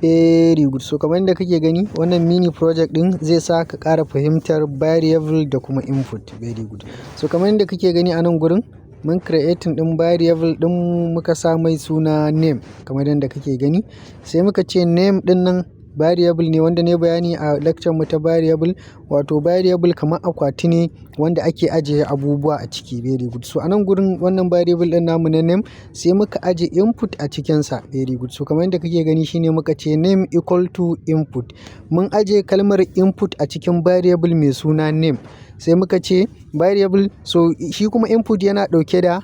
Very good. So kamar yadda kake gani wannan mini project din zai sa ka ƙara fahimtar variable da kuma input. Very good. So kamar yadda kake gani a nan gurin mun creating din variable din muka sa mai suna name kamar yadda kake gani. Sai muka ce name din nan variable ne wanda ne bayani a lecture mu ta variable, wato variable kamar akwati ne wanda ake ajiye abubuwa a ciki. Very good. So a nan gurin wannan variable din namu na name sai muka aje input a cikin sa. Very good. So kamar yadda kake gani shine muka ce name equal to input. Mun aje kalmar input a cikin variable mai suna name. Sai muka ce variable, so shi kuma input yana dauke da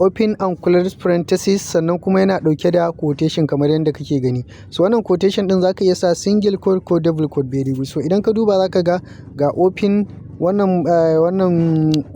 open and close parenthesis sannan kuma yana dauke da quotation kamar yadda kake gani. So wannan quotation din zaka iya sa single quote ko double quote. Very good. So idan ka duba zaka ga open wannan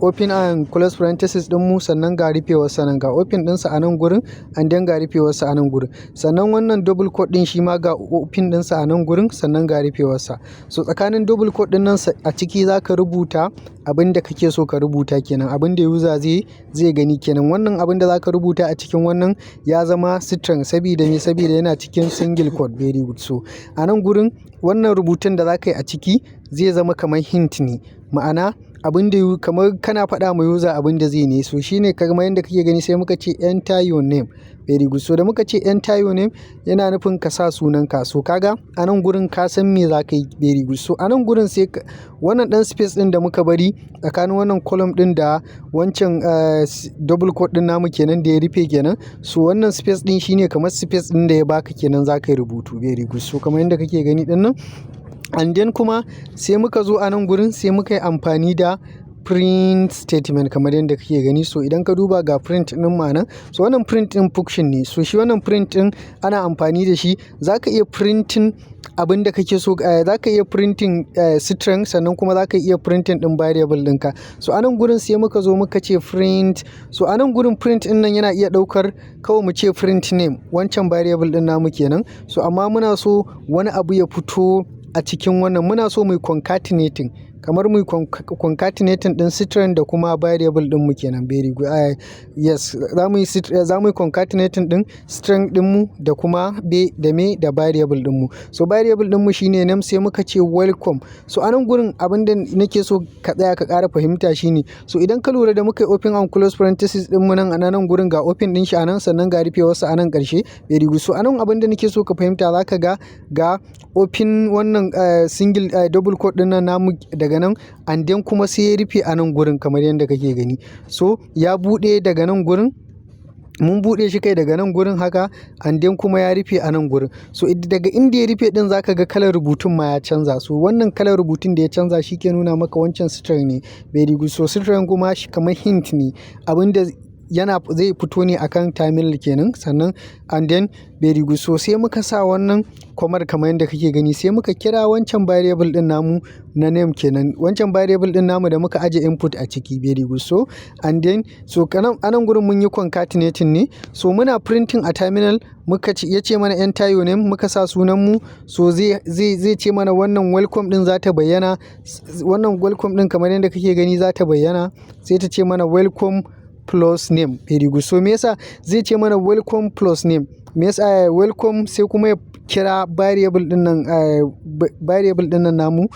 open and close parenthesis din mu, sannan ga rufewar sa nan, ga open din sa a nan gurin and then ga rufewar sa a nan gurin. Sannan wannan double quote din shi ma ga open din sa a nan gurin sannan ga rufewar sa. So tsakanin double quote din nan a ciki zaka rubuta abin da kake so ka rubuta kenan, abin da user zai gani kenan. Wannan abin da zaka rubuta a cikin wannan ya zama string saboda me, saboda yana cikin single quote. Very good. So a nan gurin wannan rubutun da zaka yi a ciki zai zama kamar hint ne, ma'ana abin da kamar kana faɗa ma user abin da zai ne. So shine kamar yadda kake gani sai muka ce enter your name. Very good. So da muka ce enter your name yana nufin ka sa sunanka. So kaga a nan gurin ka san me za ka yi. Very good. So a nan gurin sai wannan ɗan space ɗin da muka bari tsakanin wannan column ɗin da wancan double quote ɗin namu kenan da ya rufe kenan. So wannan space ɗin shine kamar space ɗin da ya baka kenan za ka yi rubutu. Very good. So kamar yadda kake gani ɗin nan. And then kuma sai muka zo a nan gurin sai muka yi amfani da print statement kamar yadda kake gani. So idan ka duba ga print din ma nan, so wannan print din function ne. So shi wannan print din ana amfani da shi, zaka iya printing abin da kake so, zaka iya printing string sannan kuma zaka iya printing din variable ɗinka. So a nan gurin sai muka zo muka ce print. So a nan gurin print din nan yana iya ɗaukar kawai mu ce print name, wancan variable din namu kenan. So amma muna so wani abu ya fito a cikin wannan, muna so mu concatenating, kamar mu concatenating din string da kuma variable din mu kenan. Very good. Yes, za mu concatenating din string din mu da kuma da variable din mu. So variable din mu shine name sai muka ce welcome. So a nan gurin abin da nake so ka tsaya ka ƙara fahimta shine, so idan ka lura da muka yi open and close parenthesis din mu nan a nan gurin ga open din shi a nan sannan ga rufewar sa a nan ƙarshe. Very good. So a nan abin da nake so ka fahimta zaka ga open wannan single double quote din nan namu daga nan and then kuma sai ya rufe a nan gurin kamar yadda kake gani. So ya bude daga nan gurin, mun bude shi kai daga nan gurin haka and then kuma ya rufe a nan gurin. So daga inda ya rufe din zaka ga kalar rubutun ma ya canza. So wannan kalar rubutun da ya canza shi ke nuna maka wancan string ne. Very good. So string kuma shi kamar hint ne, abinda zai fito ne akan terminal kenan. Sannan and then very good. So sai muka sa wannan kamar yadda kake gani, sai muka kira wancan variable din namu na name kenan, wancan variable din namu da muka aje input a ciki. Very good. So and then so anan gurin mun yi concatenating ne. So muna printing a terminal, ya ce mana enter your name, muka sa sunan mu. So zai ce mana wannan welcome din za ta bayyana, wannan welcome din kamar yadda kake gani za ta bayyana, sai ta ce mana welcome plus name. Very good. So me yasa zai ce mana welcome plus name? Me yasa welcome sai kuma ya kira variable din nan namu,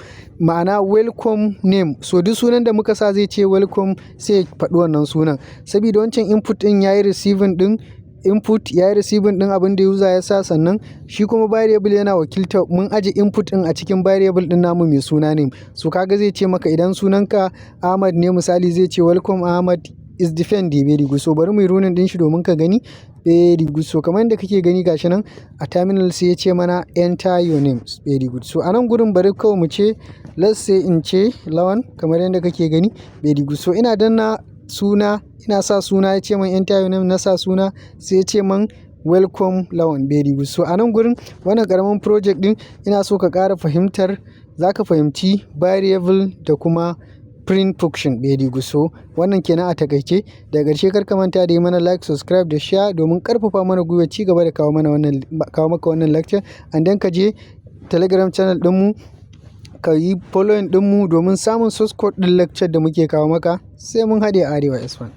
ma'ana welcome name. So duk sunan da muka sa zai ce welcome sai ya faɗi wannan sunan, saboda wancan input din yayi receiving din abin da user ya sa, sannan shi kuma variable yana wakiltar mun aje input din a cikin variable din namu mai suna name. So kaga zai ce maka idan sunanka Ahmad ne misali zai ce welcome Ahmad is different. Very good. So bari mu yi running din shi domin ka gani. Very good. So kamar yadda kake gani gashi nan a terminal sai ya ce mana enter your name. Very good. So a nan gurin bari kawai mu ce let's say in ce Lawan kamar yadda kake gani. Very good. So ina danna suna, ina sa suna, ya ce man enter your name, na sa suna sai ya ce man welcome Lawan. Very good. So a nan gurin wannan karamin project din ina so ka ƙara fahimtar, zaka fahimci variable da kuma print function. Very good. So wannan kenan a takaice. Daga ƙarshe kar ka manta da yi mana like, subscribe da share domin ƙarfafa mana gwiwa ci gaba da kawo maka wannan lecture. And then ka je Telegram channel ɗinmu ka yi following ɗinmu domin samun source code ɗin lecture da muke kawo maka. Sai mun haɗe a Arewa S1.